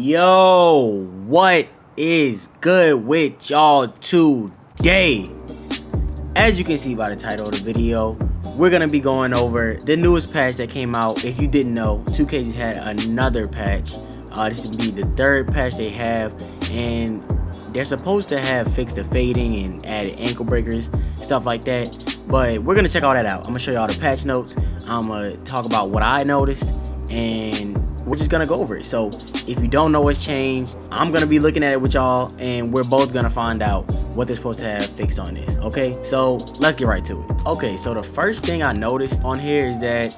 Yo, what is good with y'all today? As you can see by the title of the video, we're gonna be going over the newest patch that came out. If you didn't know, 2K just had another patch. This would be the third patch they have, and they're supposed to have fixed the fading and added ankle breakers, stuff like that. But we're gonna check all that out. I'm gonna show y'all the patch notes. I'm gonna talk about what I noticed, and we're just gonna go over it. So if you don't know what's changed, I'm gonna be looking at it with y'all, and we're both gonna find out what they're supposed to have fixed on this. Okay, so let's get right to it. Okay, so the first thing I noticed on here is that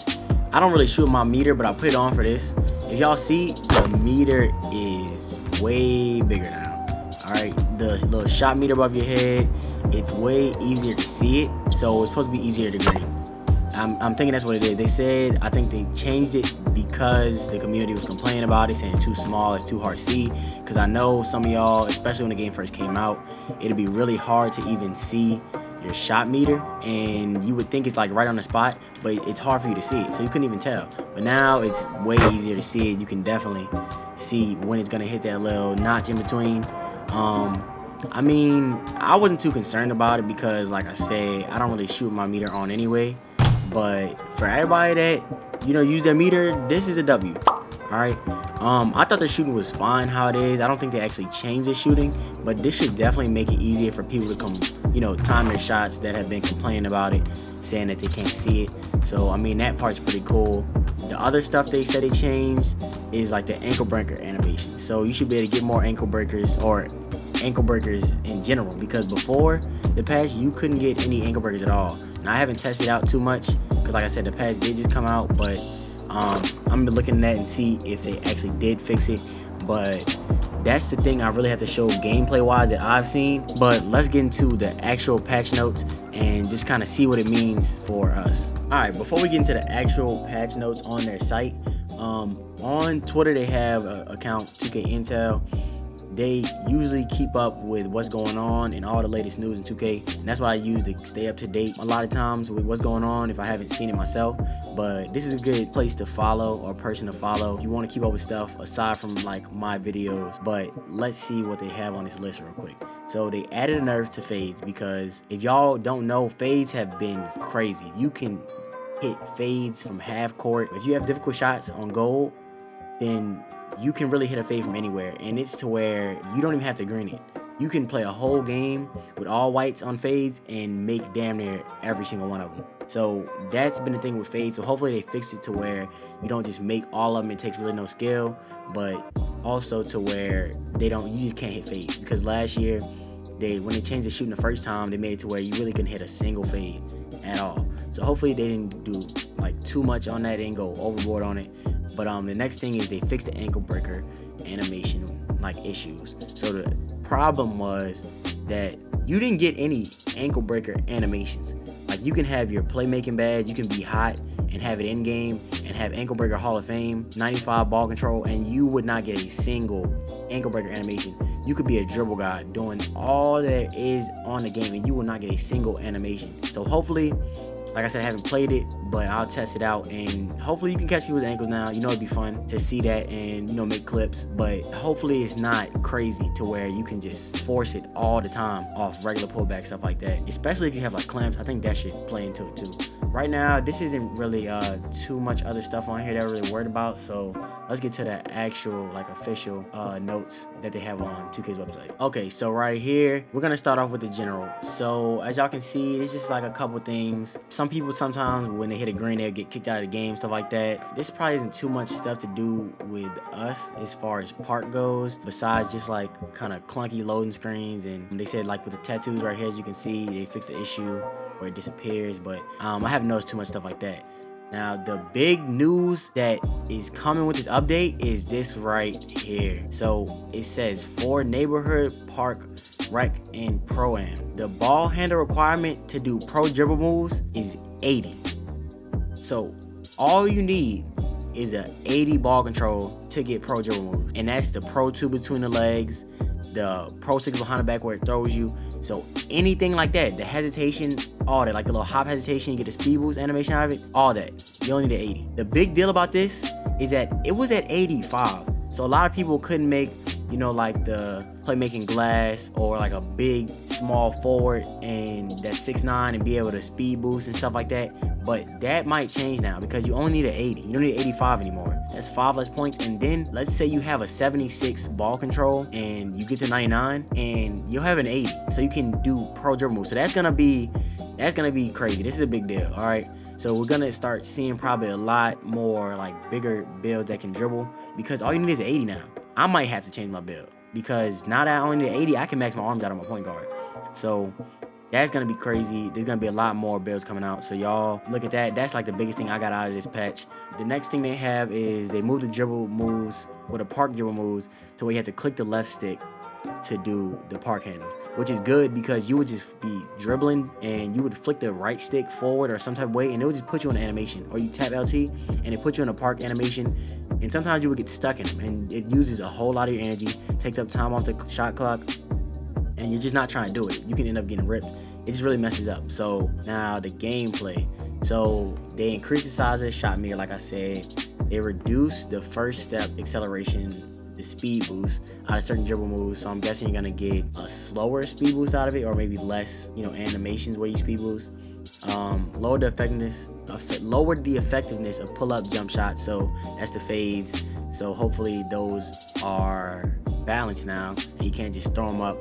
I don't really shoot my meter, but I put it on for this. If y'all see, the meter is way bigger now. All right, the little shot meter above your head, it's way easier to see it, so it's supposed to be easier to green. I'm thinking that's what it is. They said, I think they changed it because the community was complaining about it, saying it's too small, it's too hard to see. Because I know some of y'all, especially when the game first came out, it'd be really hard to even see your shot meter, and you would think it's like right on the spot, but it's hard for you to see it, so you couldn't even tell. But now it's way easier to see it. You can definitely see when it's gonna hit that little notch in between. I mean, I wasn't too concerned about it because, like I said, I don't really shoot my meter on anyway. But for everybody that, you know, use their meter, this is a W. Alright. I thought the shooting was fine how it is. I don't think they actually changed the shooting, but this should definitely make it easier for people to come, you know, time their shots that have been complaining about it, saying that they can't see it. So I mean, that part's pretty cool. The other stuff they said they changed is like the ankle breaker animation. So you should be able to get more ankle breakers, or ankle breakers in general, because before the patch you couldn't get any ankle breakers at all. Now I haven't tested out too much because, like I said, the patch did just come out, but I'm gonna be looking at that and see if they actually did fix it. But that's the thing I really have to show gameplay wise that I've seen. But let's get into the actual patch notes and just kind of see what it means for us. Alright, before we get into the actual patch notes on their site, on Twitter they have an account, 2K Intel. They usually keep up with what's going on and all the latest news in 2K, and that's what I use to stay up to date a lot of times with what's going on if I haven't seen it myself. But this is a good place to follow, or person to follow if you want to keep up with stuff aside from like my videos. But let's see what they have on this list real quick. So they added a nerf to fades, because if y'all don't know, fades have been crazy. You can hit fades from half court. If you have difficult shots on gold, then you can really hit a fade from anywhere, and it's to where you don't even have to green it. You can play a whole game with all whites on fades and make damn near every single one of them. So that's been the thing with fades. So hopefully they fix it to where you don't just make all of them. It takes really no skill, but also to where you just can't hit fades. Because last year when they changed the shooting the first time, they made it to where you really couldn't hit a single fade at all. So hopefully they didn't do like too much on that, they didn't go overboard on it. But the next thing is they fixed the ankle breaker animation like issues. So the problem was that you didn't get any ankle breaker animations. Like, you can have your playmaking badge, you can be hot and have it in game and have ankle breaker Hall of Fame, 95 ball control, and you would not get a single ankle breaker animation. You could be a dribble guy doing all there is on the game and you will not get a single animation. So hopefully, like I said, I haven't played it, but I'll test it out, and hopefully you can catch people's ankles now. You know, it'd be fun to see that and, you know, make clips, but hopefully it's not crazy to where you can just force it all the time off regular pullback, stuff like that. Especially if you have like clamps, I think that should play into it too. Right now, this isn't really too much other stuff on here that we're really worried about, so let's get to the actual like official notes that they have on 2K's website. Okay, so right here, we're gonna start off with the general. So as y'all can see, it's just like a couple things. Some people sometimes when they hit a green, they'll get kicked out of the game, stuff like that. This probably isn't too much stuff to do with us as far as part goes, besides just like kind of clunky loading screens. And they said like with the tattoos right here, as you can see, they fixed the issue where it disappears, but I haven't noticed too much stuff like that. Now, the big news that is coming with this update is this right here. So it says for neighborhood, park, rec, and pro-am, the ball handle requirement to do pro dribble moves is 80. So all you need is a 80 ball control to get pro dribble moves, and that's the pro 2 between the legs, the pro 6 behind the back where it throws you. So anything like that, the hesitation, all that, like a little hop hesitation, you get the speed boost animation out of it, all that, you only need the 80. The big deal about this is that it was at 85 So a lot of people couldn't make, you know, like the playmaking glass or like a big small forward and that's 6'9" and be able to speed boost and stuff like that. But that might change now because you only need an 80. You don't need 85 anymore. That's 5 less points. And then let's say you have a 76 ball control and you get to 99 and you'll have an 80. So you can do pro dribble moves. So that's gonna be crazy. This is a big deal. All right. So we're gonna start seeing probably a lot more like bigger builds that can dribble because all you need is an 80 now. I might have to change my build because now that I only need an 80, I can max my arms out on my point guard. So that's gonna be crazy. There's gonna be a lot more builds coming out. So y'all look at that. That's like the biggest thing I got out of this patch. The next thing they have is they moved the dribble moves, or the park dribble moves, to where you have to click the left stick to do the park handles, which is good because you would just be dribbling and you would flick the right stick forward or some type of way and it would just put you in an animation, or you tap LT and it puts you in a park animation, and sometimes you would get stuck in them and it uses a whole lot of your energy, takes up time off the shot clock, and you're just not trying to do it. You can end up getting ripped. It just really messes up. So now the gameplay. So they increase the size of the shot meter, like I said. They reduce the first step acceleration, the speed boost out of certain dribble moves. So I'm guessing you're gonna get a slower speed boost out of it, or maybe less, you know, animations where you speed boost. Lower the effectiveness of pull-up jump shots. So that's the fades. So hopefully those are balanced now and you can't just throw them up.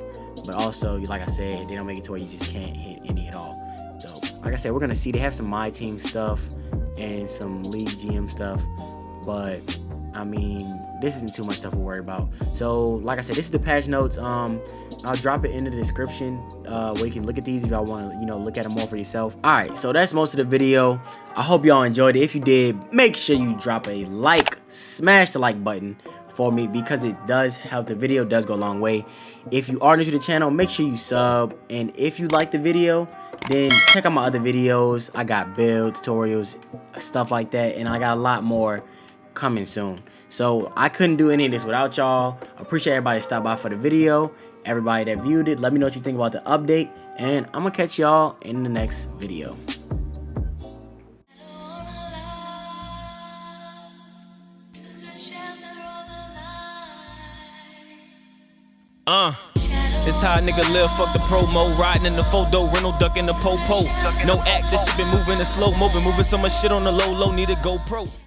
But also, like I said, they don't make it to where you just can't hit any at all. So like I said, we're gonna see they have some My Team stuff and some League GM stuff, but I mean, this isn't too much stuff to worry about. So like I said, this is the patch notes. I'll drop it in the description where you can look at these if y'all want to, you know, look at them more for yourself. All right, so that's most of the video. I hope y'all enjoyed it. If you did, make sure you drop a like, smash the like button for me because it does help. The video does go a long way. If you are new to the channel, make sure you sub, and if you like the video, then check out my other videos. I got build tutorials, stuff like that, and I got a lot more coming soon. So I couldn't do any of this without y'all. I appreciate everybody that stopped by for the video, everybody that viewed it. Let me know what you think about the update, and I'm gonna catch y'all in the next video. It's how a nigga live, fuck the promo. Riding in the photo, rental, ducking the po-po. No act, this shit been moving in slow-mo. Been moving so much shit on the low, need a GoPro.